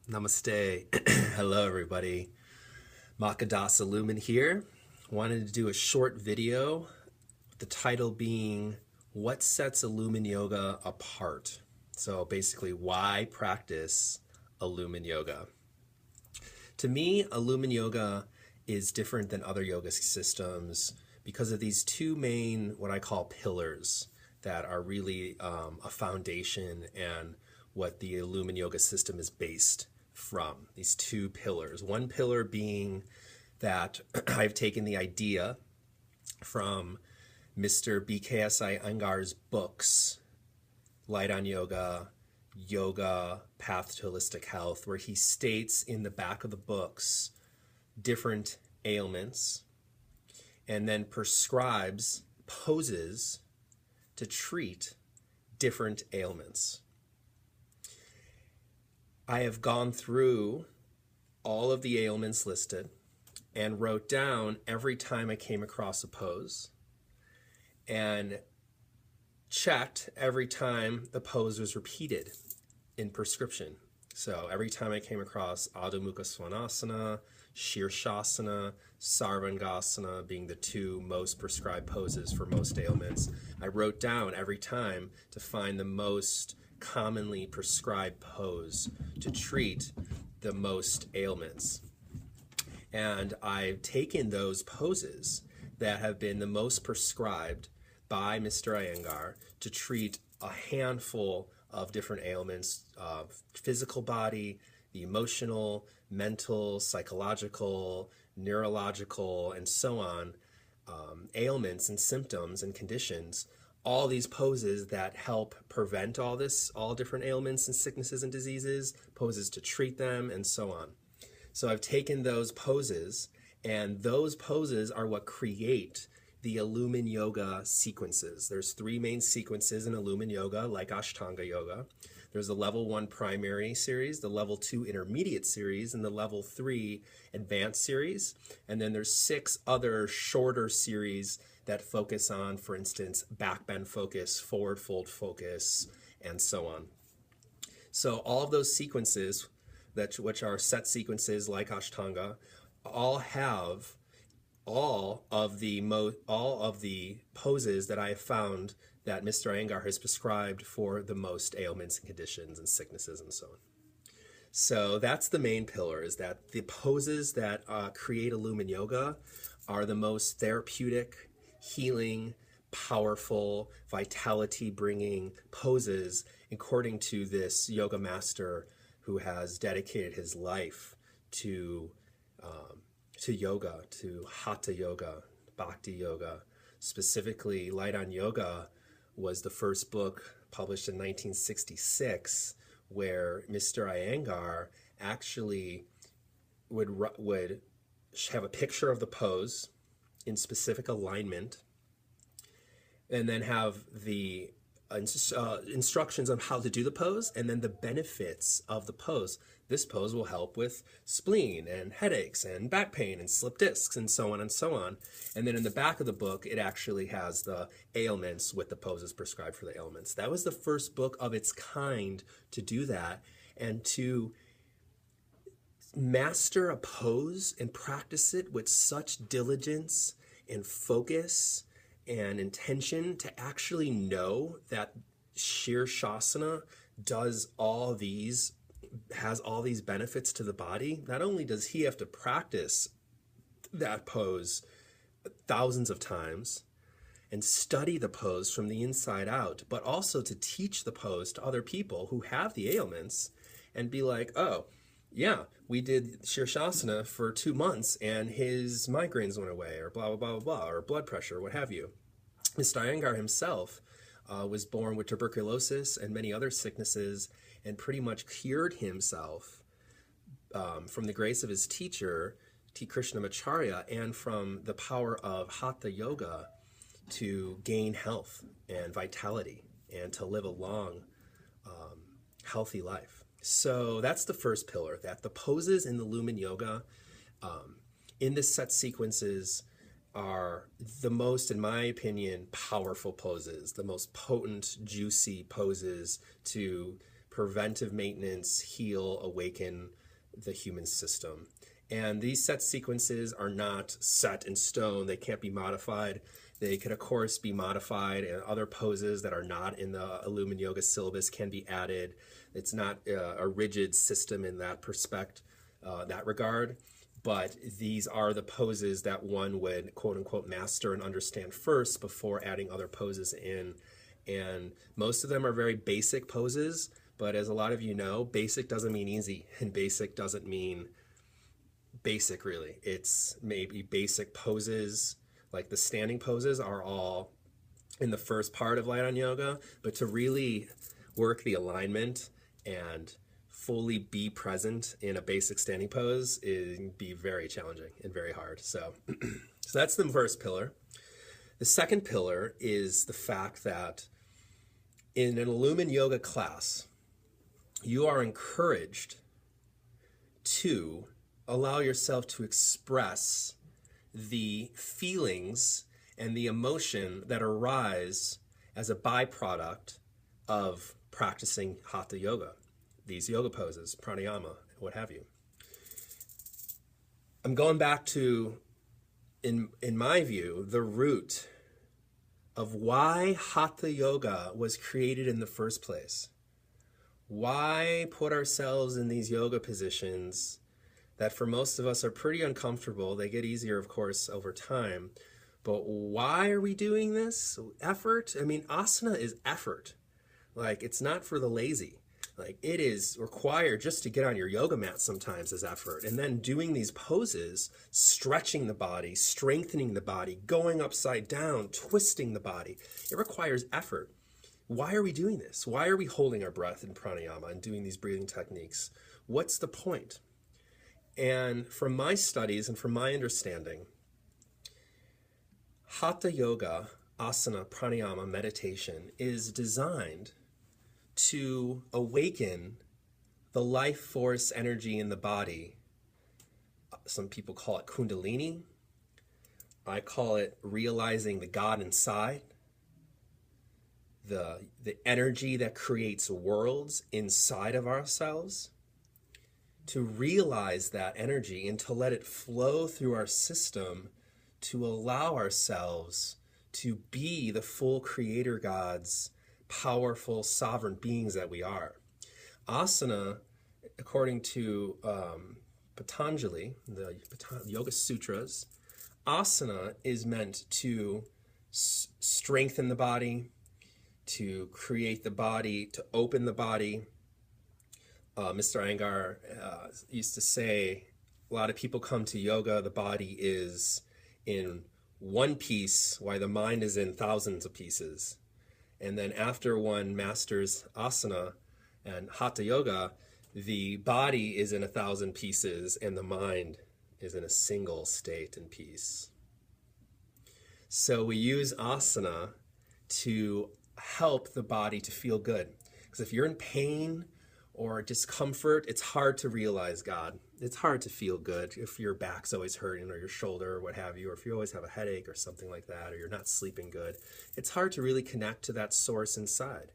Namaste. Hello, everybody. Makadas Elumen here. Wanted to do a short video, the title being, What Sets Elumen Yoga Apart? So basically, why practice Elumen Yoga? To me, Elumen Yoga is different than other yoga systems because of these two main, what I call pillars, that are really a foundation and what the Elumen Yoga system is based from. These two pillars. One pillar being that I've taken the idea from Mr. BKSI Iyengar's books, Light on Yoga, Yoga, Path to Holistic Health, where he states in the back of the books different ailments and then prescribes poses to treat different ailments. I have gone through all of the ailments listed and wrote down every time I came across a pose and checked every time the pose was repeated in prescription. So every time I came across Adho Mukha Svanasana, Shirshasana, Sarvangasana being the two most prescribed poses for most ailments, I wrote down every time to find the most commonly prescribed pose to treat the most ailments. And I've taken those poses that have been the most prescribed by Mr. Iyengar to treat a handful of different ailments of physical body, the emotional, mental, psychological, neurological, and so on, ailments and symptoms and conditions, all these poses that help prevent all different ailments and sicknesses and diseases, poses to treat them, and so on. So I've taken those poses, and those poses are what create the Elumen Yoga sequences. There's three main sequences in Elumen Yoga, like Ashtanga Yoga. There's the level 1 primary series, the level 2 intermediate series, and the level 3 advanced series. And then there's 6 other shorter series that focus on, for instance, back bend focus, forward fold focus, and so on. So all of those sequences, which are set sequences like Ashtanga, all have all of the poses that I have found that Mr. Iyengar has prescribed for the most ailments and conditions and sicknesses and so on. So that's the main pillar, is that the poses that create Elumen Yoga are the most therapeutic, healing, powerful, vitality-bringing poses according to this yoga master who has dedicated his life to yoga, to Hatha Yoga, Bhakti Yoga. Specifically, Light on Yoga was the first book published in 1966 where Mr. Iyengar actually would have a picture of the pose in specific alignment and then have the instructions on how to do the pose and then the benefits of the pose. This pose will help with spleen and headaches and back pain and slip discs and so on and so on. And then in the back of the book, it actually has the ailments with the poses prescribed for the ailments. That was the first book of its kind to do that, and to master a pose and practice it with such diligence and focus and intention to actually know that Shirshasana has all these benefits to the body. Not only does he have to practice that pose thousands of times and study the pose from the inside out, but also to teach the pose to other people who have the ailments and be like, oh, yeah, we did Shirshasana for 2 months and his migraines went away, or blah, blah, blah, blah, or blood pressure, what have you. Mr. Iyengar himself was born with tuberculosis and many other sicknesses and pretty much cured himself from the grace of his teacher, T. Krishnamacharya, and from the power of Hatha Yoga to gain health and vitality and to live a long, healthy life. So that's the first pillar, that the poses in the Elumen Yoga in the set sequences are the most, in my opinion, powerful poses, the most potent, juicy poses to preventive maintenance, heal, awaken the human system. And these set sequences are not set in stone. They can't be modified. They could, of course, be modified, and other poses that are not in the Elumen Yoga syllabus can be added. It's not a rigid system in that that regard, but these are the poses that one would, quote unquote, master and understand first before adding other poses in. And most of them are very basic poses, but as a lot of you know, basic doesn't mean easy, and basic doesn't mean basic, really. It's maybe basic poses, like the standing poses are all in the first part of Light on Yoga, but to really work the alignment and fully be present in a basic standing pose is be very challenging and very hard. So, so that's the first pillar. The second pillar is the fact that in an Elumen Yoga class, you are encouraged to allow yourself to express the feelings and the emotion that arise as a byproduct of practicing Hatha Yoga, these yoga poses, pranayama, what have you. I'm going back to, in my view, the root of why Hatha Yoga was created in the first place. Why put ourselves in these yoga positions that for most of us are pretty uncomfortable? They get easier, of course, over time. But why are we doing this? Effort? I mean, asana is effort. Like, it's not for the lazy. Like, it is required just to get on your yoga mat sometimes as effort. And then doing these poses, stretching the body, strengthening the body, going upside down, twisting the body. It requires effort. Why are we doing this? Why are we holding our breath in pranayama and doing these breathing techniques? What's the point? And from my studies and from my understanding, Hatha Yoga, asana, pranayama, meditation is designed to awaken the life force energy in the body. Some people call it Kundalini. I call it realizing the God inside, the energy that creates worlds inside of ourselves. To realize that energy and to let it flow through our system to allow ourselves to be the full creator gods, powerful, sovereign beings that we are. Asana, according to Patanjali, the Yoga Sutras, asana is meant to strengthen the body, to create the body, to open the body. Mr. Iyengar used to say, a lot of people come to yoga, the body is in one piece, while the mind is in thousands of pieces. And then after one masters asana and hatha yoga, the body is in 1,000 pieces and the mind is in a single state and peace. So we use asana to help the body to feel good. Because if you're in pain or discomfort, it's hard to realize God. It's hard to feel good if your back's always hurting or your shoulder or what have you, or if you always have a headache or something like that, or you're not sleeping good. It's hard to really connect to that source inside.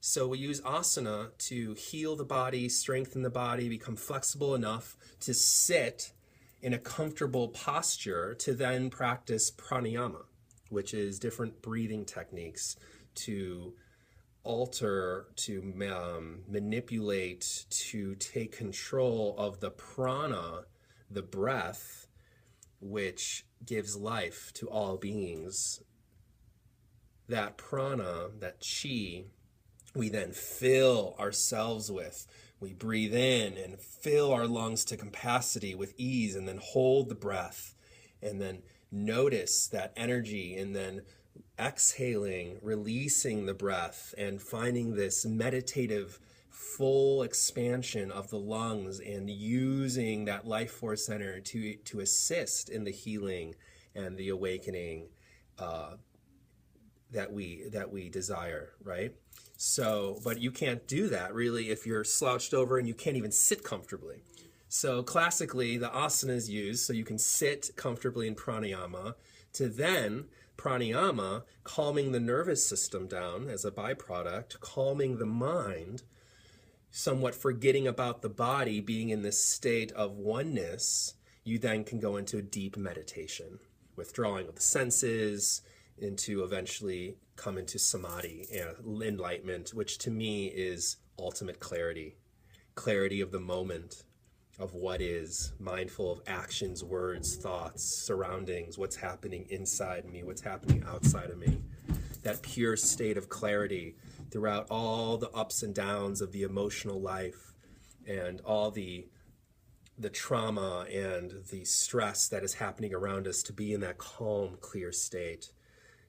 So we use asana to heal the body, strengthen the body, become flexible enough to sit in a comfortable posture to then practice pranayama, which is different breathing techniques to alter, to manipulate, to take control of the prana, the breath, which gives life to all beings. That prana, that chi, we then fill ourselves with. We breathe in and fill our lungs to capacity with ease, and then hold the breath, and then notice that energy, and then exhaling, releasing the breath, and finding this meditative full expansion of the lungs, and using that life force center to assist in the healing and the awakening that we desire, right? So, but you can't do that really if you're slouched over and you can't even sit comfortably. So classically, the asana is used so you can sit comfortably in pranayama, to then pranayama, calming the nervous system down as a byproduct, calming the mind, somewhat forgetting about the body, being in this state of oneness, you then can go into a deep meditation, withdrawing of the senses, into eventually come into samadhi and enlightenment, which to me is ultimate clarity. Clarity of the moment, of what is, mindful of actions, words, thoughts, surroundings, what's happening inside me, what's happening outside of me. That pure state of clarity throughout all the ups and downs of the emotional life and all the trauma and the stress that is happening around us, to be in that calm, clear state.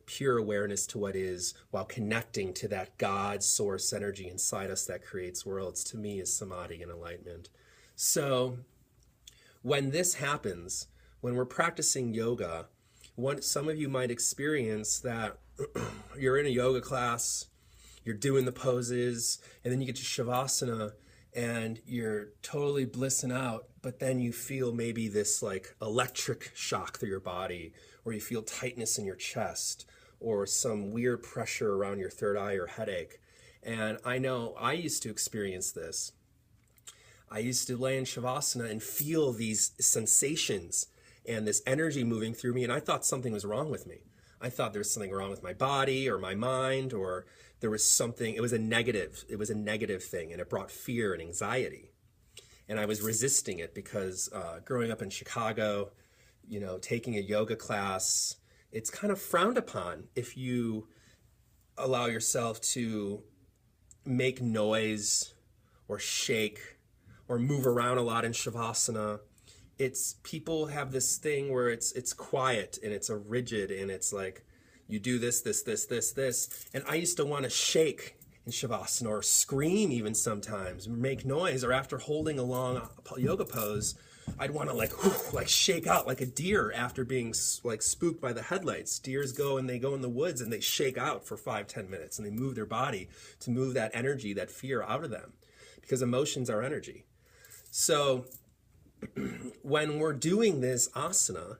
Pure awareness to what is, while connecting to that God source energy inside us that creates worlds, to me is samadhi and enlightenment. So when this happens, when we're practicing yoga, some of you might experience that you're in a yoga class, you're doing the poses, and then you get to Shavasana and you're totally blissing out, but then you feel maybe this like electric shock through your body, or you feel tightness in your chest, or some weird pressure around your third eye or headache. And I know I used to experience this. I used to lay in Shavasana and feel these sensations and this energy moving through me, and I thought something was wrong with me. I thought there was something wrong with my body or my mind, or there was something, it was a negative thing, and it brought fear and anxiety. And I was resisting it because growing up in Chicago, you know, taking a yoga class, it's kind of frowned upon if you allow yourself to make noise or shake or move around a lot in Shavasana. People have this thing where it's quiet and it's a rigid, and it's like you do this. And I used to want to shake in Shavasana, or scream even sometimes, make noise, or after holding a long yoga pose, I'd want to like shake out like a deer after being like spooked by the headlights. Deers go in the woods and they shake out for 5-10 minutes, and they move their body to move that energy, that fear out of them, because emotions are energy. So when we're doing this asana,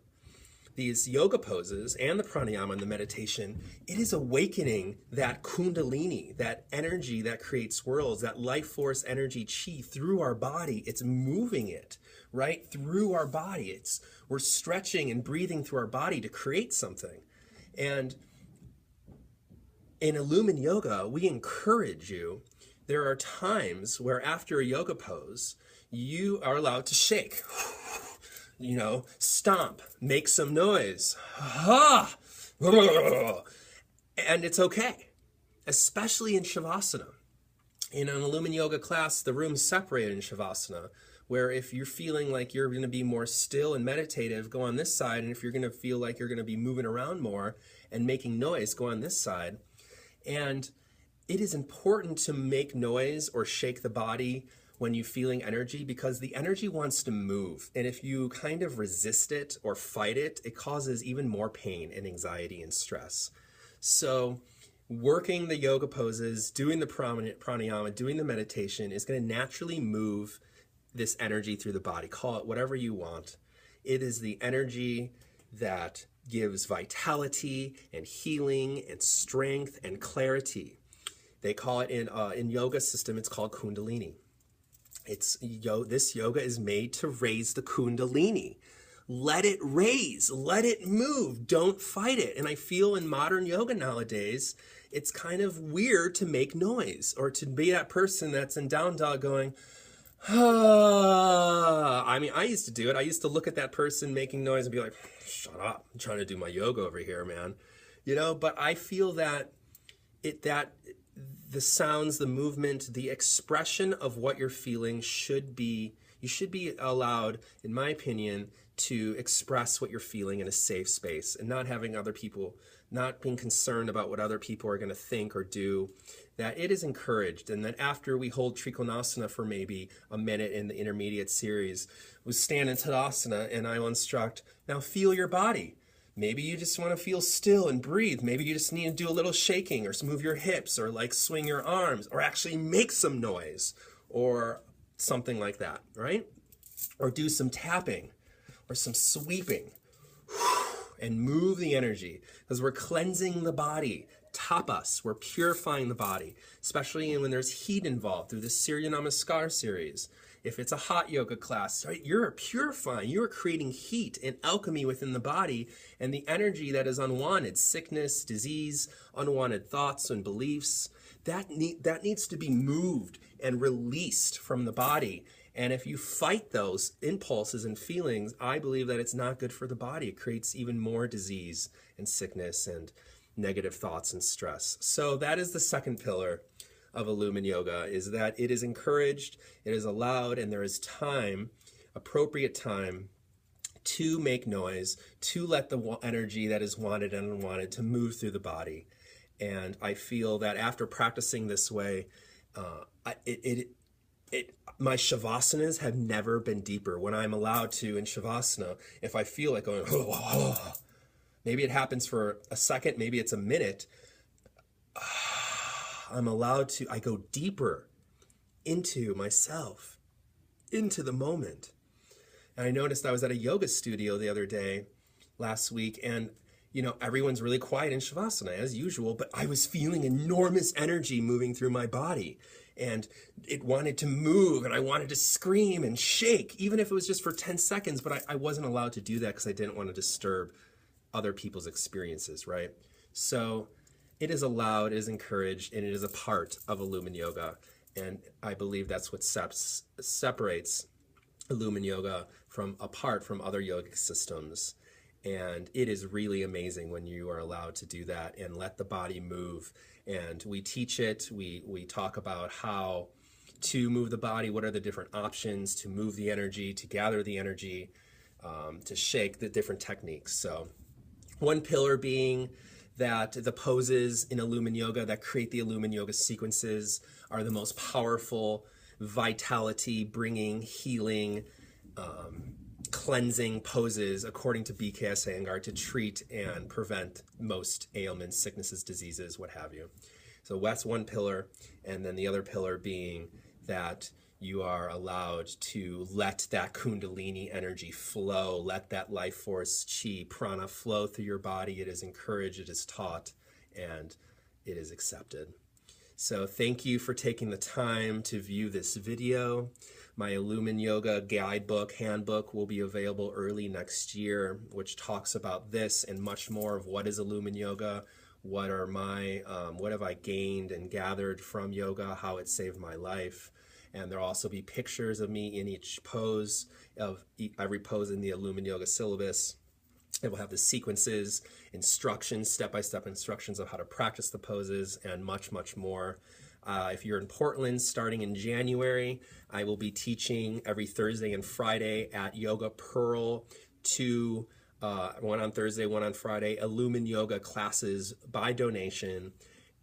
these yoga poses and the pranayama and the meditation, it is awakening that kundalini, that energy that creates worlds, that life force energy chi through our body. It's moving it right through our body. We're stretching and breathing through our body to create something. And in Elumen Yoga, we encourage you. There are times where after a yoga pose, you are allowed to shake, you know, stomp, make some noise, and it's okay, especially in Shavasana. In an Elumen Yoga class, the room's separated in Shavasana, where if you're feeling like you're going to be more still and meditative, go on this side, and if you're going to feel like you're going to be moving around more and making noise, go on this side. And it is important to make noise or shake the body when you're feeling energy, because the energy wants to move. And if you kind of resist it or fight it, it causes even more pain and anxiety and stress. So working the yoga poses, doing the pranayama, doing the meditation is going to naturally move this energy through the body. Call it whatever you want. It is the energy that gives vitality and healing and strength and clarity. They call it in yoga system, it's called kundalini. This yoga is made to raise the kundalini. Let it raise, let it move, don't fight it. And I feel in modern yoga nowadays, it's kind of weird to make noise, or to be that person that's in down dog going, ah. I mean, I used to do it. I used to look at that person making noise and be like, shut up, I'm trying to do my yoga over here, man. You know, but I feel that the sounds, the movement, the expression of what you're feeling you should be allowed, in my opinion, to express what you're feeling in a safe space, and not being concerned about what other people are going to think or do. That it is encouraged, and that after we hold Trikonasana for maybe a minute in the intermediate series, we stand in Tadasana, and I will instruct, now feel your body. Maybe you just want to feel still and breathe. Maybe you just need to do a little shaking, or move your hips, or like swing your arms, or actually make some noise, or something like that, right? Or do some tapping or some sweeping and move the energy, because we're cleansing the body tapas, we're purifying the body, especially when there's heat involved through the Surya Namaskar series. If it's a hot yoga class, right, you're purifying, you're creating heat and alchemy within the body, and the energy that is unwanted, sickness, disease, unwanted thoughts and beliefs, that needs to be moved and released from the body. And if you fight those impulses and feelings, I believe that it's not good for the body. It creates even more disease and sickness and negative thoughts and stress. So that is the second pillar of Elumen Yoga, is that it is encouraged, it is allowed, and there is time, appropriate time, to make noise, to let the energy that is wanted and unwanted to move through the body. And I feel that after practicing this way, my Shavasanas have never been deeper. When I'm allowed to, in Shavasana, if I feel like going, maybe it happens for a second, maybe it's a minute, I'm allowed to, I go deeper into myself, into the moment. And I noticed I was at a yoga studio the other day, last week, and everyone's really quiet in Shavasana as usual, but I was feeling enormous energy moving through my body, and it wanted to move, and I wanted to scream and shake, even if it was just for 10 seconds, but I wasn't allowed to do that because I didn't want to disturb other people's experiences, right? So it is allowed, it is encouraged, and it is a part of Elumen Yoga. And I believe that's what separates Elumen Yoga apart from other yogic systems. And it is really amazing when you are allowed to do that and let the body move. And we teach it, we talk about how to move the body, what are the different options to move the energy, to gather the energy, to shake, the different techniques. So one pillar being that the poses in Elumen Yoga that create the Elumen Yoga sequences are the most powerful, vitality bringing, healing, cleansing poses according to BKS Iyengar to treat and prevent most ailments, sicknesses, diseases, what have you. So that's one pillar, and then the other pillar being that you are allowed to let that Kundalini energy flow, let that life force, chi, prana flow through your body. It is encouraged, it is taught, and it is accepted. So thank you for taking the time to view this video. My Elumen Yoga Guidebook, Handbook will be available early next year, which talks about this and much more of what is Elumen Yoga, what have I gained and gathered from yoga, how it saved my life. And there'll also be pictures of me in each pose, of every pose in the Elumen Yoga syllabus. It will have the sequences, instructions, step-by-step instructions of how to practice the poses, and much, much more. If you're in Portland, starting in January, I will be teaching every Thursday and Friday at Yoga Pearl, one on Thursday, one on Friday, Elumen Yoga classes by donation,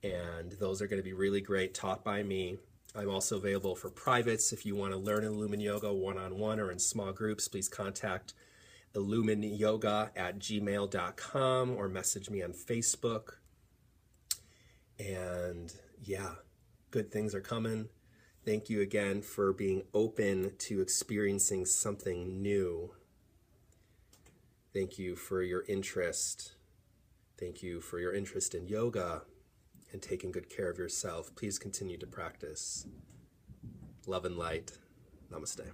and those are going to be really great, taught by me. I'm also available for privates. If you want to learn Elumen Yoga one-on-one or in small groups, please contact elumenyoga@gmail.com or message me on Facebook. And yeah, good things are coming. Thank you again for being open to experiencing something new. Thank you for your interest. Thank you for your interest in yoga and taking good care of yourself. Please continue to practice. Love and light. Namaste.